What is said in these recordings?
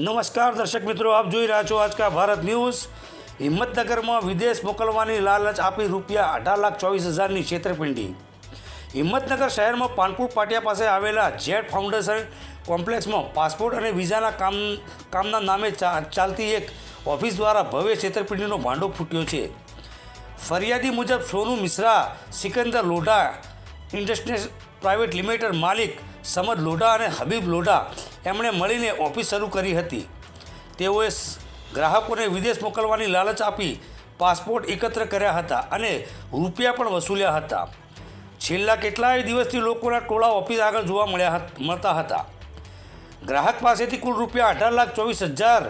નમસ્કાર દર્શક મિત્રો, આપ જોઈ રહ્યા છો આજ કા ભારત ન્યૂઝ। હિંમતનગરમાં વિદેશ મોકલવાની લાલચ આપી રૂપિયા 18,24,000ની છેતરપિંડી। હિંમતનગર શહેરમાં પાનપુર પાટિયા પાસે આવેલા જેટ ફાઉન્ડેશન કોમ્પ્લેક્સમાં પાસપોર્ટ અને વિઝાના કામના નામે ચાલતી એક ઓફિસ દ્વારા ભવ્ય છેતરપિંડીનો ભાંડો ફૂટ્યો છે। ફરિયાદી મુજબ Sonu Mishra, Sikandar Lodha industries private limited માલિક સમદ લોઢા અને હબીબ લોઢા એમણે મળીને ઓફિસ શરૂ કરી હતી। તેઓએ ગ્રાહકોને વિદેશ મોકલવાની લાલચ આપી પાસપોર્ટ એકત્ર કર્યા હતા અને રૂપિયા પણ વસૂલ્યા હતા। છેલ્લા કેટલાય દિવસથી લોકોના ટોળા ઓફિસ આગળ જોવા મળતા હતા। ગ્રાહક પાસેથી કુલ રૂપિયા 18,24,000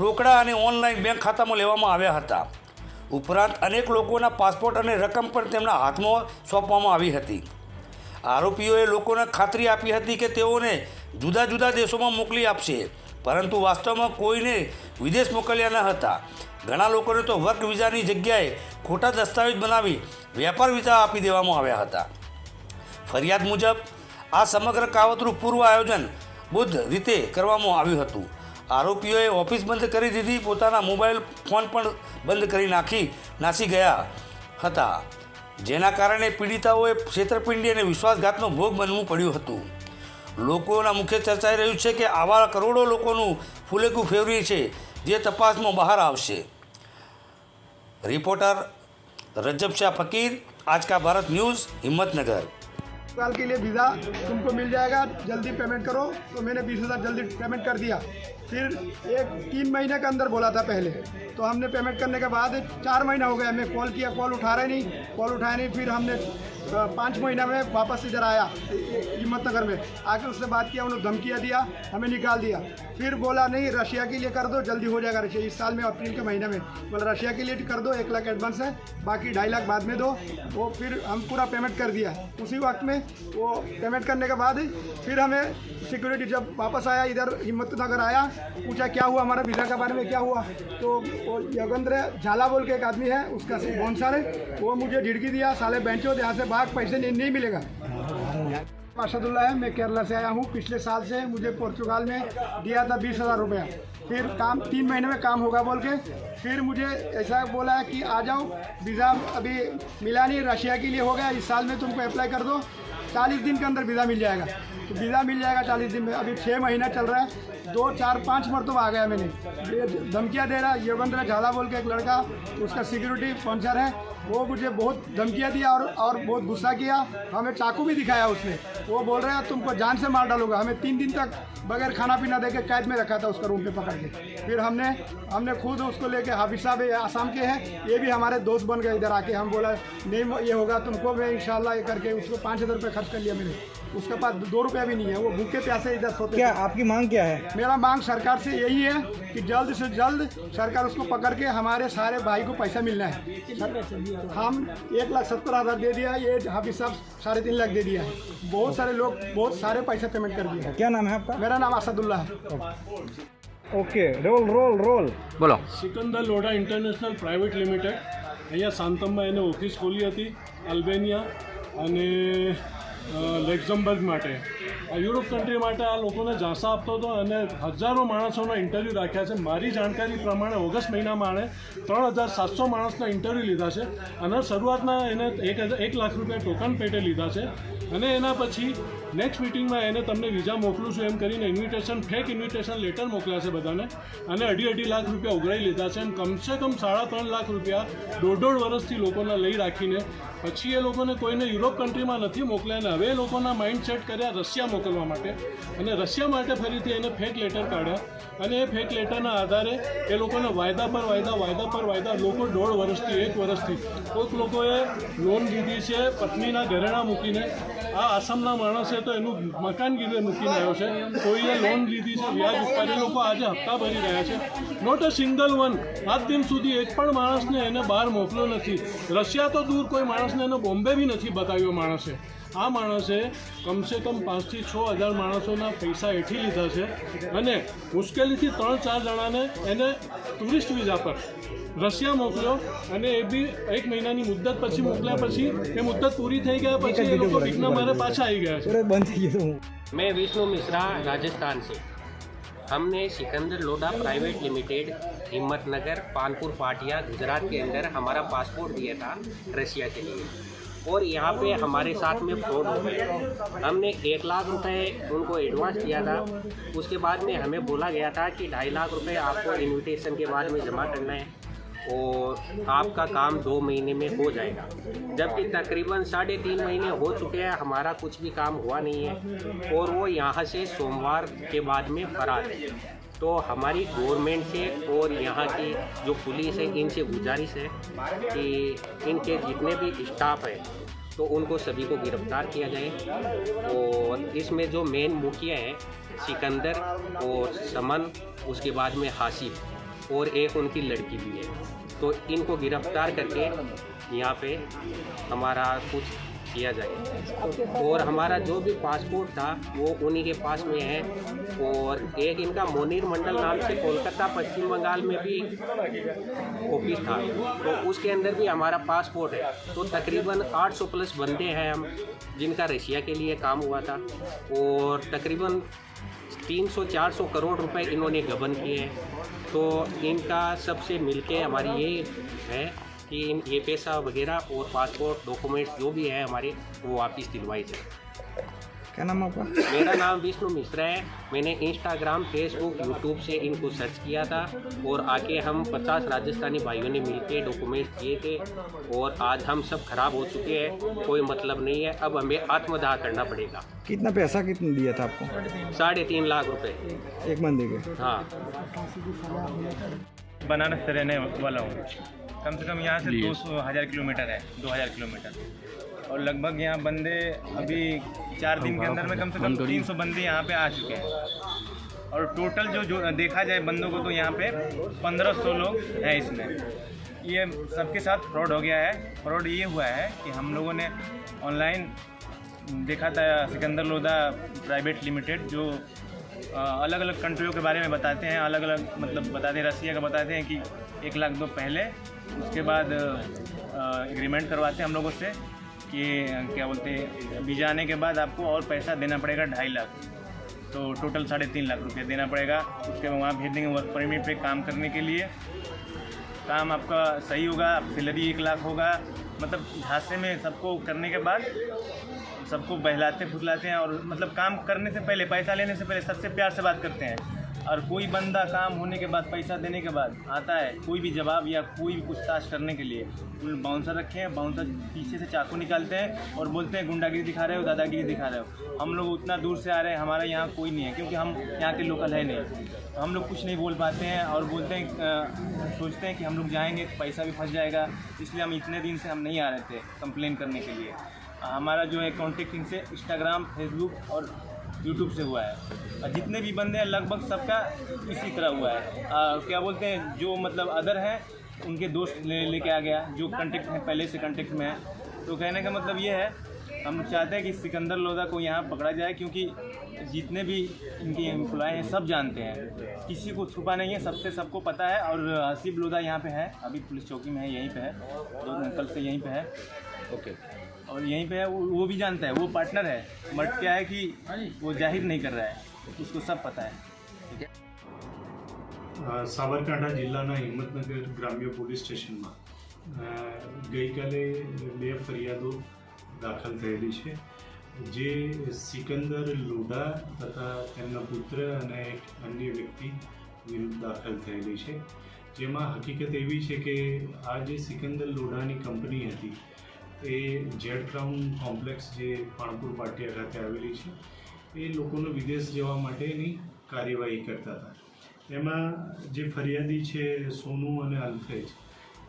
રોકડા અને ઓનલાઈન બેંક ખાતામાં લેવામાં આવ્યા હતા। ઉપરાંત અનેક લોકોના પાસપોર્ટ અને રકમ પણ તેમના હાથમાં સોંપવામાં આવી હતી। આરોપીઓએ લોકોને ખાતરી આપી હતી કે તેઓને જુદા જુદા દેશોમાં મોકલી આપશે, પરંતુ વાસ્તવમાં કોઈને વિદેશ મોકલ્યા ન હતા। ઘણા લોકોને તો વર્ક વિઝાની જગ્યાએ ખોટા દસ્તાવેજ બનાવી વેપાર વિઝા આપી દેવામાં આવ્યા હતા। ફરિયાદ મુજબ આ સમગ્ર કાવતરું પૂર્વ આયોજન બુદ્ધ રીતે કરવામાં આવ્યું હતું। આરોપીઓએ ઓફિસ બંધ કરી દીધી, પોતાના મોબાઈલ ફોન પણ બંધ કરી નાસી ગયા હતા, જેના કારણે પીડિતાઓએ છેતરપિંડી અને વિશ્વાસઘાતનો ભોગ બનવું પડ્યું હતું। લોકોના મુખ્ય ચર્ચાઈ રહ્યું છે કે આવા કરોડો લોકોનું ફૂલેકું ફેરવી છે, જે તપાસમાં બહાર આવશે। रिपोर्टर रजब शाह फकीर, आज का भारत न्यूज़, हिम्मतनगर। साल के लिए वीज़ा तुमको मिल जाएगा, जल्दी पेमेंट करो। तो मैंने 20,000 जल्दी पेमेंट कर दिया। फिर 3 महीने के अंदर बोला था पहले, तो हमने पेमेंट करने के बाद 4 महीना हो गया, मैं कॉल किया, कॉल उठा रहे नहीं। फिर हमने 5 महीना में वापस इधर आया हिम्मतनगर में आके उससे बात किया, उन्होंने धमकियाँ दिया, हमें निकाल दिया। फिर बोला नहीं, रशिया के लिए कर दो, जल्दी हो जाएगा रशिया इस साल में, अप्रैल के महीने में। बोला रशिया के लिए कर दो, 1 लाख एडवांस है, बाकी 2.5 लाख बाद में दो। वो फिर हम पूरा पेमेंट कर दिया। उसी वक्त में वो पेमेंट करने के बाद फिर हमें सिक्योरिटी जब वापस आया, इधर हिम्मतनगर आया, पूछा क्या हुआ, हमारा वीज़ा के बारे में क्या हुआ। तो वो योगेंद्र झाला बोल के एक आदमी है, उसका स्पॉन्सर है, वो मुझे झिड़की दिया, साले बेंचो यहाँ से भाग, पैसे नहीं मिलेगा। अरशदुल्ला है, मैं केरला से आया हूँ। पिछले साल से मुझे पोर्चुगाल में दिया था 20,000 रुपया। फिर काम 3 महीने में काम होगा बोल के फिर मुझे ऐसा बोला है कि आ जाओ, वीज़ा अभी मिला नहीं, रशिया के लिए हो गया, इस साल में तुमको अप्लाई कर दो, 40 दिन के अंदर वीज़ा मिल जाएगा। तो वीज़ा मिल जाएगा 40 दिन में। अभी 6 महीना चल रहा है, 2, 4, 5 मरतबा आ गया मैंने। ये धमकियाँ दे रहा है योगेंद्र झाला बोल के एक लड़का, उसका सिक्योरिटी स्पॉन्सर है, वो मुझे बहुत धमकियाँ दिया और बहुत गुस्सा किया। हमें चाकू भी दिखाया उसने। वो बोल रहे हैं तुमको जान से मार डालूंगा। हमें 3 दिन तक बगैर खाना पीना दे के कैद में रखा था उसका रूम पे पकड़ के। फिर हमने खुद उसको लेके, हाफिज साहब आसाम के हैं, ये भी हमारे दोस्त बन गए इधर आके। हम बोला नहीं ये होगा तुमको, मैं इंशाल्लाह ये करके उसको 5,000 रुपये खर्च कर लिया मैंने। उसके पास 2 रुपया भी नहीं है, वो भूखे प्यासे इधर सोते। क्या आपकी मांग क्या है? मेरा मांग सरकार से यही है कि जल्द से जल्द सरकार उसको पकड़ के हमारे सारे भाई को पैसा मिलना है। हम 1,70,000 दे दिया, ये हाफिज साहब 3.5 लाख दे दिया है। बहुत सारे लोग बहुत सारे पैसे पेमेंट कर दिए। क्या नाम है आपका? मेरा नाम असदुल्ला है। ओके, रोल બોલો। Sikandar Lodha international private limited અહીંયા સાંતમમાં એને ઓફિસ ખોલી હતી, અલ્બેનિયા અને લક્ઝમબર્ગ માટે, યુરોપ કન્ટ્રી માટે આ લોકોને ઝાંસા આપતો હતો અને હજારો માણસોના ઇન્ટરવ્યૂ રાખ્યા છે। મારી જાણકારી પ્રમાણે ઓગસ્ટ મહિનામાં આણે 3,700 માણસના ઇન્ટરવ્યૂ લીધા છે અને શરૂઆતના એને 1 લાખ રૂપિયા ટોકન પેટે લીધા છે અને એના પછી નેક્સ્ટ મિટિંગમાં એને તમને વિઝા મોકલું છું એમ કરીને ફેક ઇન્વિટેશન લેટર મોકલ્યા છે બધાને અને 2.5 લાખ રૂપિયા ઉઘરાઈ લીધા છે એમ કમસે કમ 3.5 લાખ રૂપિયા 1.5 વર્ષથી લોકોને લઈ રાખીને પછી એ લોકોને કોઈને યુરોપ કન્ટ્રીમાં નથી મોકલ્યા અને હવે એ લોકોના માઇન્ડ સેટ કર્યા રશિયા મોકલવા માટે અને રશિયા માટે ફરીથી એને ફેક લેટર કાઢ્યા અને એ ફેક લેટરના આધારે એ લોકોને વાયદા પર વાયદા લોકો 1.5 વર્ષથી 1 વર્ષથી કોઈક લોકોએ લોન લીધી છે પત્નીના ઘરેણા મૂકીને। આ આસામના માણસે તો એનું મકાન ગીરવે મૂકીને આવ્યો છે, કોઈએ લોન લીધી છે વ્યાજ ઉપર, એ લોકો આજે હપ્તા ભરી રહ્યા છે। નોટ અ સિંગલ વન, આજ દિન સુધી એક પણ માણસને એને બહાર મોકલ્યો નથી। રશિયા તો દૂર, કોઈ માણસને એને બોમ્બે બી નથી બતાવ્યો માણસે। આ માણસે કમસે કમ 5,000 થી 6,000 માણસોના પૈસા હેઠી લીધા છે અને મુશ્કેલીથી 3-4 જણાને એને ટુરિસ્ટ વિઝા પર રશિયા મોકલ્યો અને એ બી 1 મહિનાની મુદ્દત પછી મોકલ્યા પછી એ મુદ્દત પૂરી થઈ ગયા પછી એ લોકો વિઘ્ન મારે પાછા આવી ગયા છે। બંધ થઈ ગયું। मैं विष्णु मिश्रा, राजस्थान से। हमने सिकंदर लोधा प्राइवेट लिमिटेड हिम्मतनगर पानपुर पाटिया गुजरात के अंदर हमारा पासपोर्ट दिया था रशिया के लिए, और यहाँ पे हमारे साथ में फ्रॉड हो गया। हमने 1 लाख रुपए उनको एडवांस दिया था, उसके बाद में हमें बोला गया था कि 2.5 लाख रुपए आपको इनविटेशन के बाद में जमा करना है और आपका काम 2 महीने में हो जाएगा, जबकि तकरीबन 3.5 महीने हो चुके हैं, हमारा कुछ भी काम हुआ नहीं है और वो यहाँ से सोमवार के बाद में फरार है। तो हमारी गवर्नमेंट से और यहाँ की जो पुलिस है इनसे गुजारिश है कि इनके जितने भी स्टाफ है तो उनको सभी को गिरफ्तार किया जाए, और इसमें जो मेन मुखिया है सिकंदर और समन, उसके बाद में हासिफ और एक उनकी लड़की भी है, तो इनको गिरफ्तार करके यहाँ पे हमारा कुछ किया जाए। और हमारा जो भी पासपोर्ट था वो उन्हीं के पास में है, और एक इनका मोनीर मंडल नाम से कोलकाता पश्चिम बंगाल में भी ऑफिस था, तो उसके अंदर भी हमारा पासपोर्ट है। तो तकरीबन 800 प्लस बंदे हैं हम जिनका रशिया के लिए काम हुआ था, और तकरीबन 300-400 करोड़ रुपए इन्होंने गबन किए हैं। तो इनका सबसे मिलके हमारी ये है कि ये पैसा वगैरह और पासपोर्ट डॉक्यूमेंट्स जो भी है हमारे वो वापस दिलवाई जाए। क्या नाम आपका? मेरा नाम विष्णु मिश्रा है। मैंने इंस्टाग्राम, फेसबुक, यूट्यूब से इनको सर्च किया था और आके हम 50 राजस्थानी भाइयों ने मिलके डॉक्यूमेंट्स दिए थे, और आज हम सब खराब हो चुके हैं, कोई मतलब नहीं है, अब हमें आत्मदाह करना पड़ेगा। कितना पैसा कितना दिया था आपको? 3.5 लाख रुपए। एक बंदे के? हाँ। बनारस से रहने वाला हूँ। कम से कम यहाँ से 200,000 किलोमीटर है, 2,000 किलोमीटर, और लगभग यहाँ बंदे अभी 4 दिन के अंदर में कम से कम 300 बंदे यहाँ पे आ चुके हैं, और टोटल जो देखा जाए बंदों को तो यहाँ पे 1500 लोग हैं इसमें। ये सबके साथ फ्रॉड हो गया है। फ्रॉड ये हुआ है कि हम लोगों ने ऑनलाइन देखा था सिकंदर लोधा प्राइवेट लिमिटेड, जो अलग अलग कंट्रियों के बारे में बताते हैं, अलग अलग मतलब बताते हैं। रसिया का बताते हैं कि 1 लाख दो पहले, उसके बाद एग्रीमेंट करवाते हैं हम लोगों से कि क्या बोलते हैं वीज़ा आने के बाद आपको और पैसा देना पड़ेगा 2.5 लाख, तो टोटल 3.5 लाख रुपये देना पड़ेगा। उसके बाद वहाँ भेज देंगे वर्क परमिट पे काम करने के लिए। काम आपका सही होगा, सैलरी 1 लाख होगा, मतलब झांसे में सबको करने के बाद सबको बहलाते फुसलाते हैं, और मतलब काम करने से पहले, पैसा लेने से पहले सबसे प्यार से बात करते हैं। और कोई बंदा काम होने के बाद, पैसा देने के बाद आता है कोई भी जवाब या कोई भी पूछताछ करने के लिए, बाउंसर रखे हैं, बाउंसर पीछे से चाकू निकालते हैं और बोलते हैं गुंडागिरी दिखा रहे हो, दादागिरी दिखा रहे हो। हम लोग उतना दूर से आ रहे हैं, हमारा यहाँ कोई नहीं है क्योंकि हम यहाँ के लोकल है नहीं, तो हम लोग कुछ नहीं बोल पाते हैं, और बोलते हैं सोचते हैं कि हम लोग जाएंगे तो पैसा भी फंस जाएगा, इसलिए हम इतने दिन से हम नहीं आ रहे थे कंप्लेन करने के लिए। हमारा जो है कॉन्टेक्टिंग से इंस्टाग्राम, फेसबुक और यूट्यूब से हुआ है, और जितने भी बंदे हैं लगभग सबका इसी तरह हुआ है। क्या बोलते हैं जो मतलब अदर हैं उनके दोस्त लेके आ गया, जो कांटेक्ट हैं पहले से कांटेक्ट में है। तो कहने का मतलब ये है, हम चाहते हैं कि सिकंदर लोधा को यहाँ पकड़ा जाए, क्योंकि जितने भी इनके एम्प्लॉय हैं सब जानते हैं, किसी को छुपा नहीं है, सबको पता है। और हासिफ लोधा यहाँ पे है, अभी पुलिस चौकी में है, यहीं पे है, 2 कल से यहीं पे है। ओके, और यहीं पे है, वो भी जानता है, वो पार्टनर है, बट क्या है कि वो जाहिर नहीं कर रहा है, उसको सब पता है। સાબરકાંઠા જિલ્લાના હિંમતનગર ગ્રામ્ય પોલીસ સ્ટેશનમાં ગઈકાલે 2 ફરિયાદો દાખલ થયેલી છે, જે સિકંદર લોઢા તથા તેમના પુત્ર અને એક અન્ય વ્યક્તિ વિરુદ્ધ દાખલ થયેલી છે, જેમાં હકીકત એવી છે કે આ જે સિકંદર લોઢાની કંપની હતી એ જેડ ક્રાઉન કોમ્પ્લેક્સ જે પાણપુર પાટિયા ખાતે આવેલી છે, એ લોકોનો વિદેશ જવા માટેની કાર્યવાહી કરતા હતા। એમાં જે ફરિયાદી છે સોનુ અને અલ્ફેજ,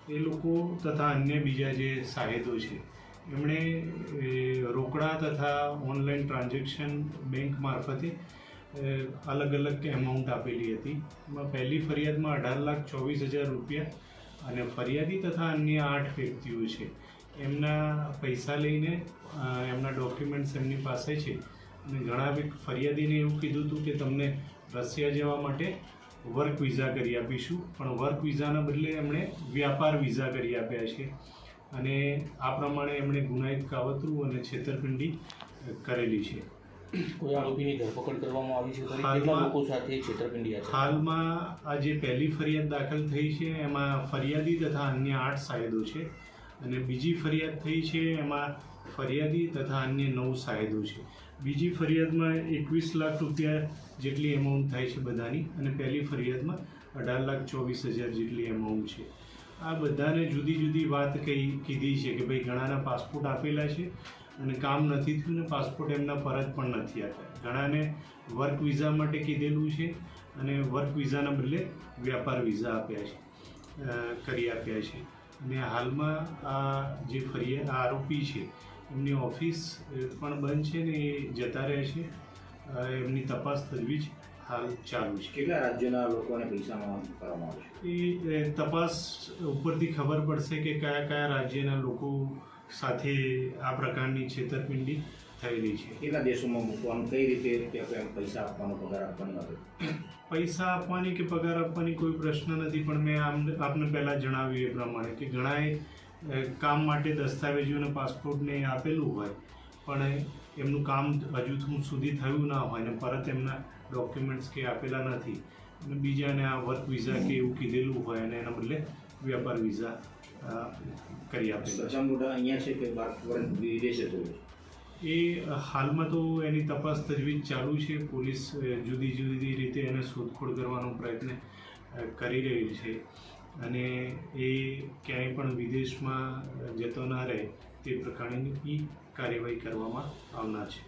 એ લોકો તથા અન્ય બીજા જે સાહેદો છે એમણે રોકડા તથા ઓનલાઈન ટ્રાન્ઝેક્શન બેંક મારફતે અલગ અલગ એમાઉન્ટ આપેલી હતી। એમાં પહેલી ફરિયાદમાં 18,24,000 રૂપિયા, અને ફરિયાદી તથા અન્ય 8 વ્યક્તિઓ છે એમના પૈસા લઈને એમના ડોક્યુમેન્ટ્સ એમની પાસે છે, અને ઘણા ફરિયાદીને એવું કીધું હતું કે તમને રશિયા જવા માટે વર્ક વિઝા કરી આપીશું, પણ વર્ક વિઝાના બદલે એમણે વ્યાપાર વિઝા કરી આપ્યા છે, અને આ પ્રમાણે એમણે ગુનાહિત કાવતરું અને છેતરપિંડી કરેલી છે। કોઈ આરોપીની ધરપકડ કરવામાં આવી છે ખરી? હાલમાં- કેટલા લોકો સાથે છેતરપિંડી આચરી? હાલમાં આ જે પહેલી ફરિયાદ દાખલ થઈ છે એમાં ફરિયાદી તથા અન્ય 8 સાયદો છે, અને બીજી ફરિયાદ થઈ છે એમાં ફરિયાદી તથા અન્ય 9 સાયદો છે. બીજી ફરિયાદમાં 21 લાખ રૂપિયા જેટલી એમાઉન્ટ થાય છે બધાની, અને પહેલી ફરિયાદમાં 18,24,000 જેટલી એમાઉન્ટ છે. આ બધાને જુદી જુદી વાત કીધી છે કે ભાઈ ઘણાના પાસપોર્ટ આપેલા છે અને કામ નથી થયું ને પાસપોર્ટ એમના પરત પણ નથી આપ્યા. ઘણાને વર્ક વિઝા માટે કીધેલું છે અને વર્ક વિઝાના બદલે વ્યાપાર વિઝા આપ્યા છે, કરી આપ્યા છે. અને હાલમાં આ જે આરોપી છે એમની ઓફિસ પણ બંધ છે ને એ જતા રહે છે. એમની તપાસ તજવીજ હાલ ચાલુ છે. કેટલા રાજ્યના લોકોને પૈસામાં કરવામાં આવે છે? એ તપાસ ઉપરથી ખબર પડશે કે કયા કયા રાજ્યના લોકો સાથે આ પ્રકારની છેતરપિંડી થયેલી છે. કેટલા દેશોમાં મૂકવાનું, કઈ રીતે ત્યાં પૈસા આપવાનો, પગાર આપવાનો આવે? પૈસા આપવાની કે પગાર આપવાની કોઈ પ્રશ્ન નથી, પણ મેં આપને પહેલાં જણાવ્યું એ પ્રમાણે કે ઘણાએ કામ માટે દસ્તાવેજો અને પાસપોર્ટને આપેલું હોય પણ એમનું કામ હજુ સુધી થયું ના હોય ને પરત એમના ડોક્યુમેન્ટ્સ કે આપેલા નથી, અને બીજાને આ વર્ક વિઝા કે એવું કીધેલું હોય અને એના બદલે વ્યાપાર વિઝા કરી આપેલા. સજા મોટા અહીંયા છે કે વિદેશે તો એ હાલમાં તો એની તપાસ તજવીજ ચાલુ છે. પોલીસ જુદી જુદી રીતે એને શોધખોળ કરવાનો પ્રયત્ન કરી રહી છે, અને એ ક્યાંય પણ વિદેશમાં જતો ના રહે તે પ્રકારની કાર્યવાહી કરવામાં આવનાર છે.